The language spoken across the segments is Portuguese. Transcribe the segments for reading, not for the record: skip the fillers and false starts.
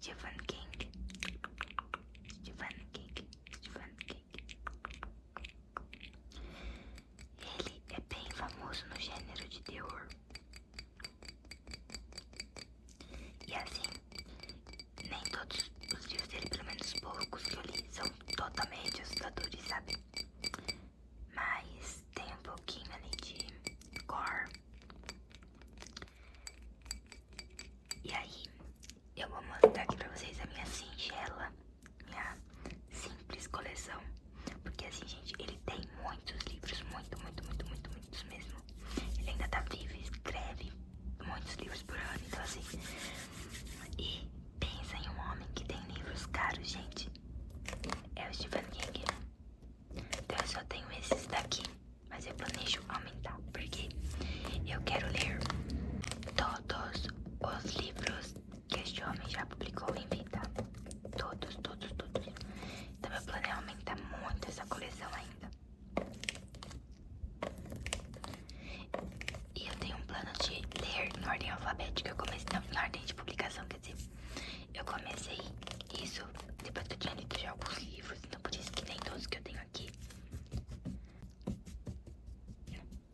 Stephen King. Stephen King. Stephen King. Ele é bem famoso no gênero de terror. E assim, nem todos os livros dele, pelo menos poucos que eu li, são totalmente assustadores, sabe? Mas tem um pouquinho ali de gore. E aí, eu vou mostrar aqui pra vocês a minha singela, minha simples coleção. Porque assim, gente, ele tem muitos livros, muitos mesmo. Ele ainda tá vivo e escreve muitos livros por ano, então assim. E pensa em um homem que tem livros caros, gente. É o Stephen King. Então eu só tenho esses daqui, mas eu planejo aumentar, porque eu quero ler todos os livros que este homem já publicou em vida. Todos. Então meu plano é aumentar muito essa coleção ainda. E eu tenho um plano de ler em ordem alfabética. Eu comecei, não, em ordem de publicação, quer dizer. Eu comecei isso depois que eu tinha lido já alguns livros, então por isso que nem todos que eu tenho aqui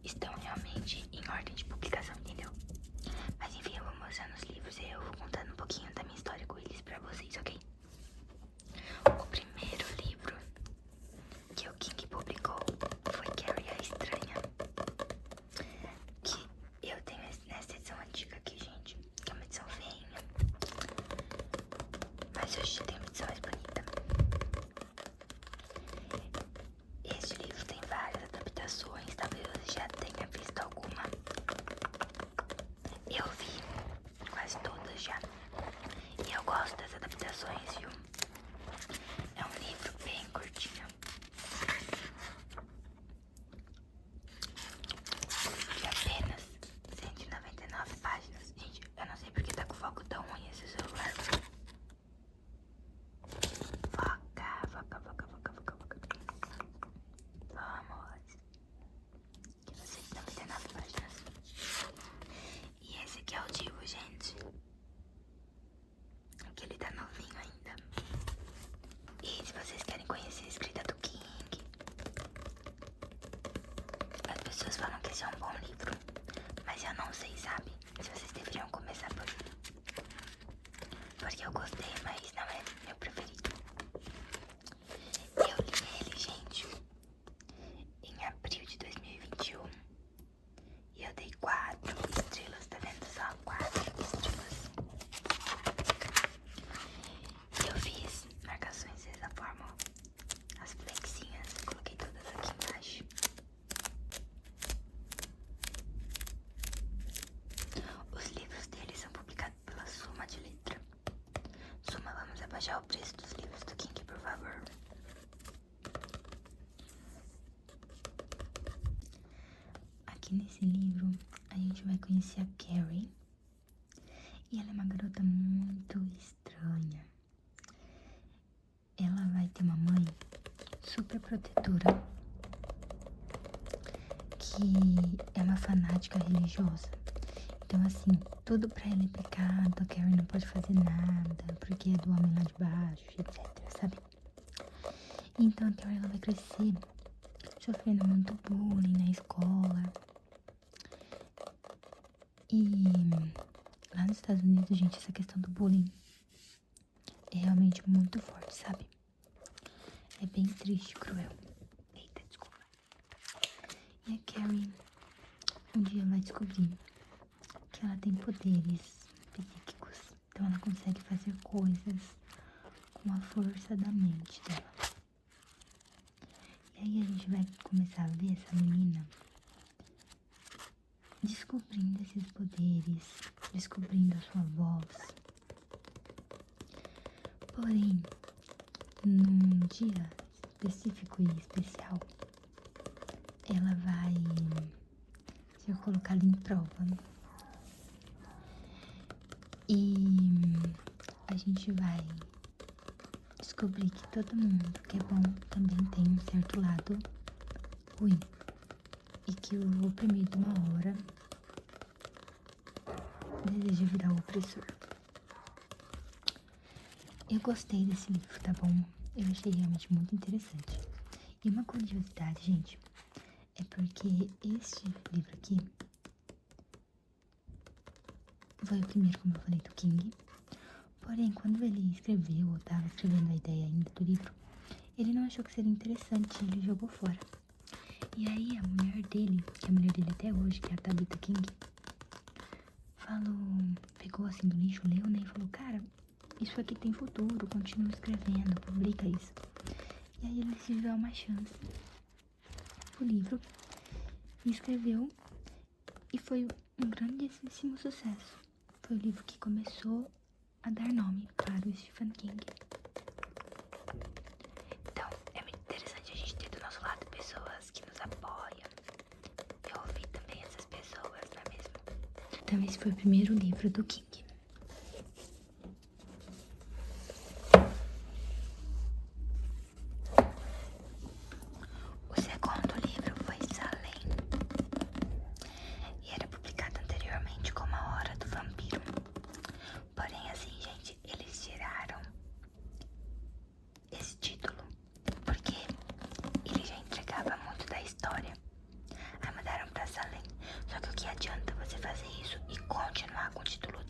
estão realmente em ordem de publicação, entendeu? Mas enfim, eu vou mostrando os livros e eu vou contando um pouquinho da minha história com eles pra vocês, ok? O primeiro livro que o King publicou foi Carrie a Estranha, que eu tenho nessa edição antiga aqui, gente, que é uma edição feinha, mas hoje já tem uma edição mais bonita. Este livro tem várias adaptações, talvez você já tenha visto alguma. Eu vi quase todas já. E eu gosto das adaptações, viu? É um livro bem curtinho. De apenas 199 páginas. Gente, eu não sei porque tá com o foco tão ruim esse celular. Foca. Vamos. Que 199 páginas. E esse aqui é o Divo, gente. Aqui ele tá novinho ainda. E se vocês querem conhecer a escrita do King, as pessoas falam que esse é um bom livro, mas eu não sei, sabe? Se vocês deveriam começar por ele. Porque eu gostei, mas não é meu preferido. Eu li ele, gente, em abril de 2021. E eu dei 4 estrelas, tá vendo só? 4 estrelas. Eu fiz marcações dessa forma, ó. As flexinhas, coloquei todas aqui embaixo. Os livros dele são publicados pela Suma de Letra. Suma, vamos abaixar o preço dos livros do King, por favor. Aqui nesse livro, a gente vai conhecer a Carrie. E ela é uma garota muito estranha. Ela vai ter uma mãe super protetora, que é uma fanática religiosa. Então assim, tudo pra ela é pecado, a Carrie não pode fazer nada, porque é do homem lá de baixo, etc, sabe? Então a Carrie, ela vai crescer sofrendo muito bullying na escola. E lá nos Estados Unidos, gente, essa questão do bullying é realmente muito forte, sabe? É bem triste, cruel. Eita, desculpa. E a Carrie um dia vai descobrir que ela tem poderes psíquicos. Então ela consegue fazer coisas com a força da mente dela. E aí a gente vai começar a ver essa menina descobrindo esses poderes, descobrindo a sua voz. Porém, num dia específico e especial, ela vai ser colocada em prova. E a gente vai descobrir que todo mundo que é bom também tem um certo lado ruim. E que o oprimido uma hora deseja virar o opressor. Eu gostei desse livro, tá bom? Eu achei realmente muito interessante. E uma curiosidade, gente, é porque este livro aqui foi o primeiro, como eu falei, do King. Porém, quando ele escreveu, ou tava escrevendo a ideia ainda do livro, ele não achou que seria interessante, ele jogou fora. E aí a mulher dele, que é a mulher dele até hoje, que é a Tabitha King, falou, pegou assim do lixo, leu, né, e falou, cara, isso aqui tem futuro, continua escrevendo, publica isso. E aí ele decidiu dar uma chance pro livro, e escreveu, e foi um grandíssimo sucesso. Foi o livro que começou a dar nome para o Stephen King. Então, é muito interessante a gente ter do nosso lado pessoas que nos apoiam e ouvir também essas pessoas, não é mesmo? Então, esse foi o primeiro livro do King. O segundo livro foi Salem e era publicado anteriormente como A Hora do Vampiro. Porém, assim, gente, eles tiraram esse título porque ele já entregava muito da história. Aí mudaram pra Salem. Só que o que adianta você fazer isso e continuar com o título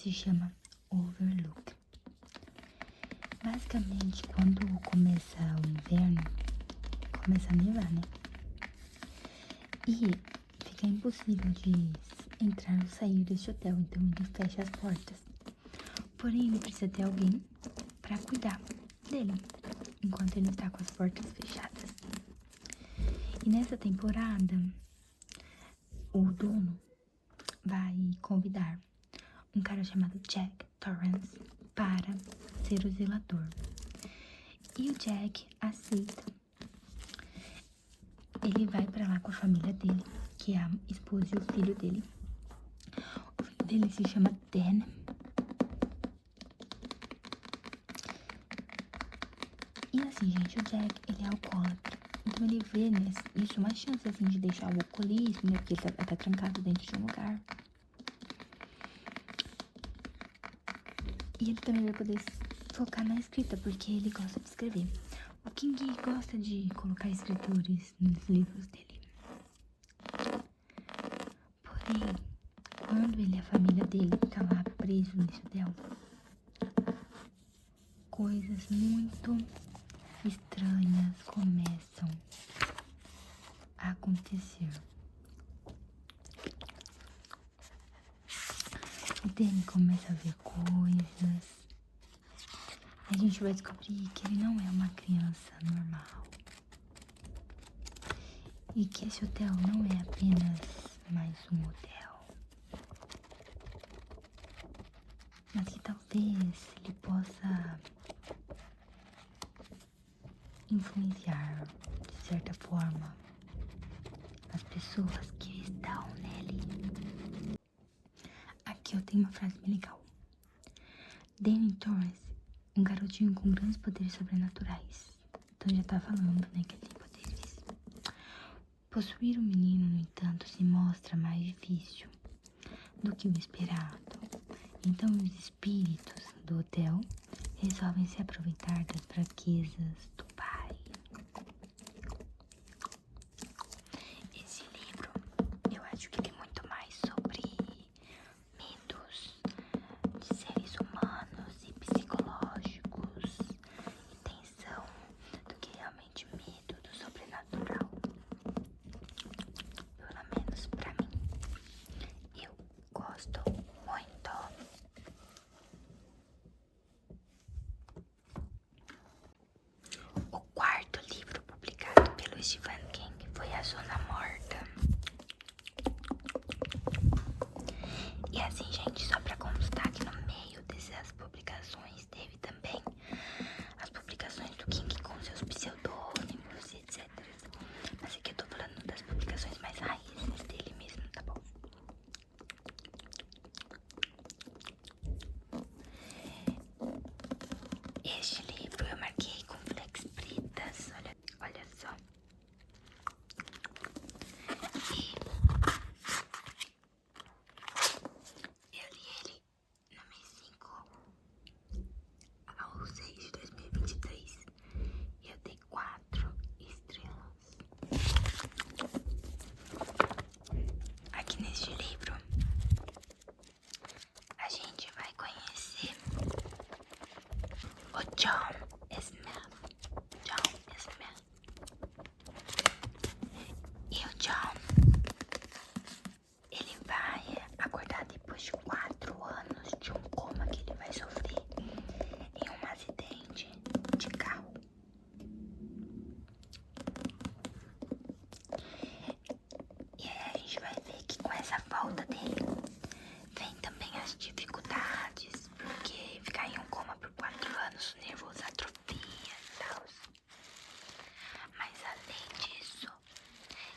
se chama Overlook. Basicamente, quando começa o inverno, começa a nevar, né? E fica impossível de entrar ou sair deste hotel, então ele fecha as portas. Porém, ele precisa ter alguém para cuidar dele, enquanto ele está com as portas fechadas. E nessa temporada, o dono vai convidar um cara chamado Jack Torrance para ser o zelador. E o Jack aceita. Ele vai para lá com a família dele, que é a esposa e o filho dele. O filho dele se chama Dan. E assim, gente, o Jack, ele é alcoólatra. Então ele vê nisso uma chance, assim, de deixar o alcoolismo, né? Porque ele tá trancado dentro de um lugar. E ele também vai poder focar na escrita, porque ele gosta de escrever. O King gosta de colocar escritores nos livros dele. Porém, quando ele e a família dele tá lá preso nesse hotel, coisas muito estranhas começam a acontecer. O Danny começa a ver coisas. A gente vai descobrir que ele não é uma criança normal. E que esse hotel não é apenas mais um hotel. Mas que talvez ele possa influenciar, de certa forma, as pessoas que estão nele. Aqui eu tenho uma frase bem legal. Danny Torrance, um garotinho com grandes poderes sobrenaturais. Então já tá falando, né, que ele tem poderes. Possuir o menino, no entanto, se mostra mais difícil do que o esperado. Então os espíritos do hotel resolvem se aproveitar das fraquezas do pai. Esse livro, eu acho que ele é muito mais sobre mitos de seres humanos e psicológicos e tensão do que realmente medo do sobrenatural. Pelo menos pra mim. Eu gosto muito. O quarto livro publicado pelo Stephen King foi A Zona Morta. E assim, gente, só pra constar que no meio dessas publicações teve também as publicações do King com seus pseudônimos e etc. Mas aqui eu tô falando das publicações mais raízes dele mesmo, tá bom? Este livro eu marquei com flex pretas, olha só. E eu li ele no mês 5 ao 6 de 2023 e eu dei 4 estrelas. Aqui neste livro a gente vai conhecer o John Smith. E o John, ele vai acordar depois de 4 anos de um coma que ele vai sofrer em um acidente de carro. E aí a gente vai ver que com essa volta dele vem também as dificuldades, porque ficar em um coma por 4 anos, o nervoso atrofia e tal. Mas além disso,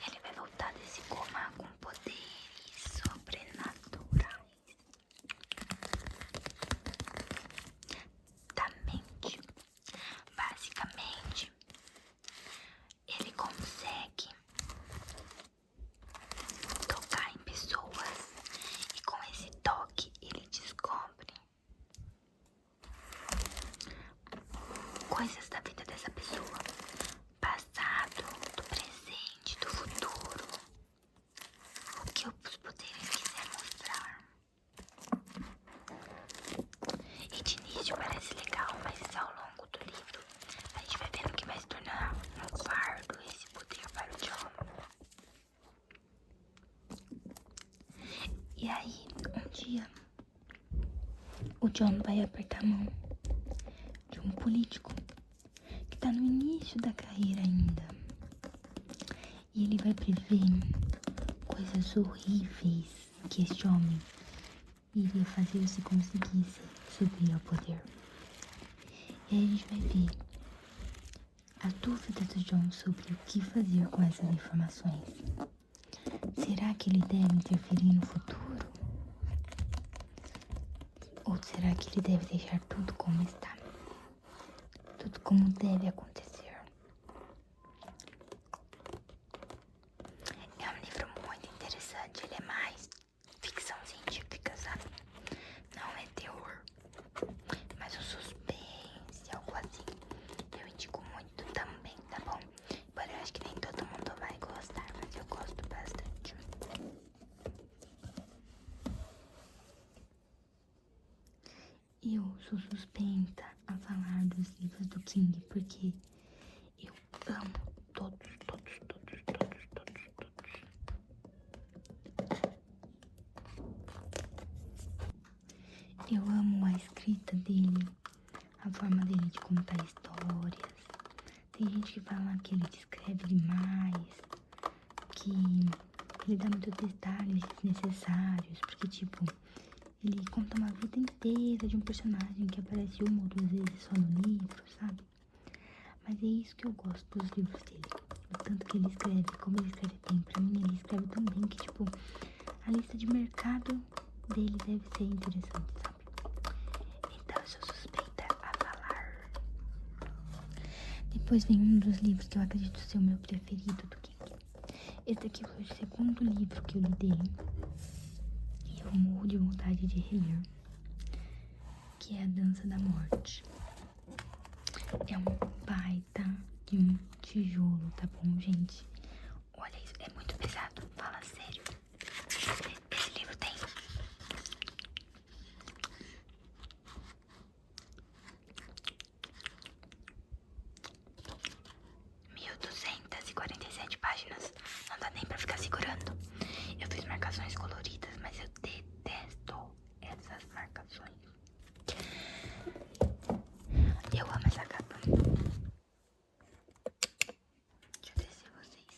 ele vai voltar desse coma com poderes sobrenaturais da mente. Basicamente, ele consegue tocar em pessoas e com esse toque ele descobre coisas da vida dessa pessoa, passado, do presente, do futuro, o que os poderes quiser mostrar. John vai apertar a mão de um político que tá no início da carreira ainda. E ele vai prever coisas horríveis que este homem iria fazer se conseguisse subir ao poder. E aí a gente vai ver a dúvida do John sobre o que fazer com essas informações. Será que ele deve interferir no futuro? Ou será que ele deve deixar tudo como está? Tudo como deve acontecer. É um livro muito interessante, ele é mais ficção científica, sabe? Não é terror, mas um suspense, algo assim. Eu indico muito também, tá bom? Embora eu acho que nem todo mundo vai gostar, mas eu gosto bastante. Eu sou suspeita a falar dos livros do King, porque eu amo todos. Eu amo a escrita dele, a forma dele de contar histórias. Tem gente que fala que ele descreve demais, que ele dá muitos detalhes desnecessários, porque tipo, ele conta uma vida inteira de um personagem que aparece uma ou duas vezes só no livro, sabe? Mas é isso que eu gosto dos livros dele. O tanto que ele escreve, como ele escreve bem. Pra mim, ele escreve tão bem que, tipo, a lista de mercado dele deve ser interessante, sabe? Então, eu sou suspeita a falar. Depois vem um dos livros que eu acredito ser o meu preferido do King. Esse aqui foi o segundo livro que eu li dele. E eu morro de vontade de reler. Que é A Dança da Morte. É um baita de um tijolo, tá bom, gente? Olha isso, é muito pesado, fala sério. Esse livro tem 1247 páginas. Não dá nem pra ficar segurando. Eu fiz marcações coloridas, mas eu detesto essas marcações. Eu amo essa capa. Deixa eu ver se vocês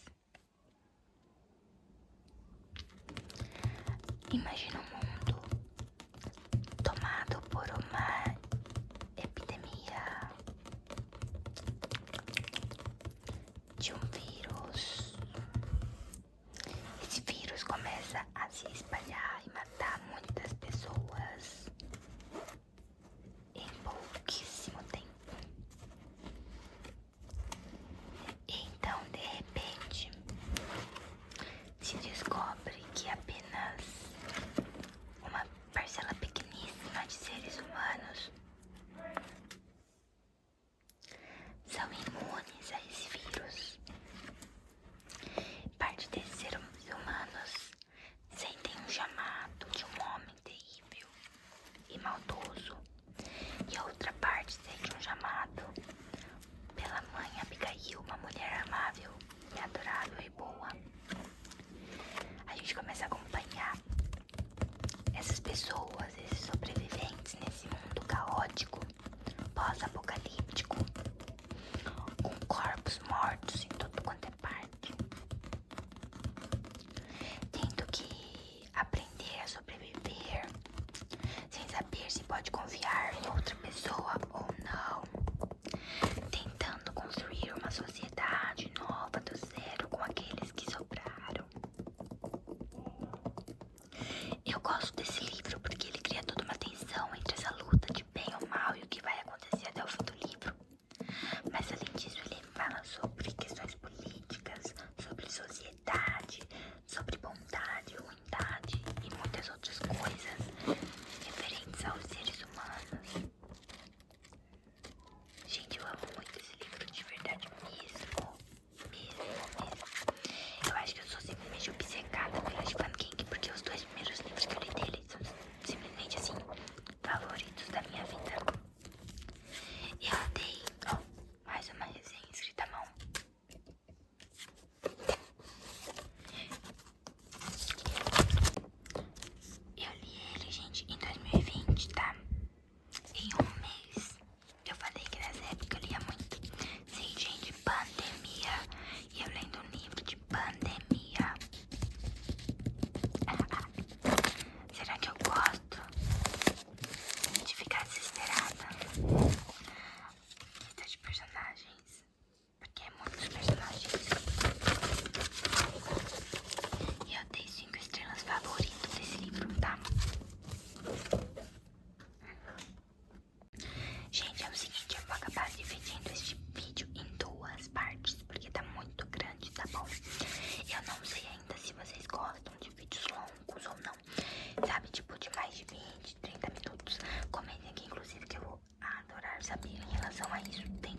saber em relação a isso. Tem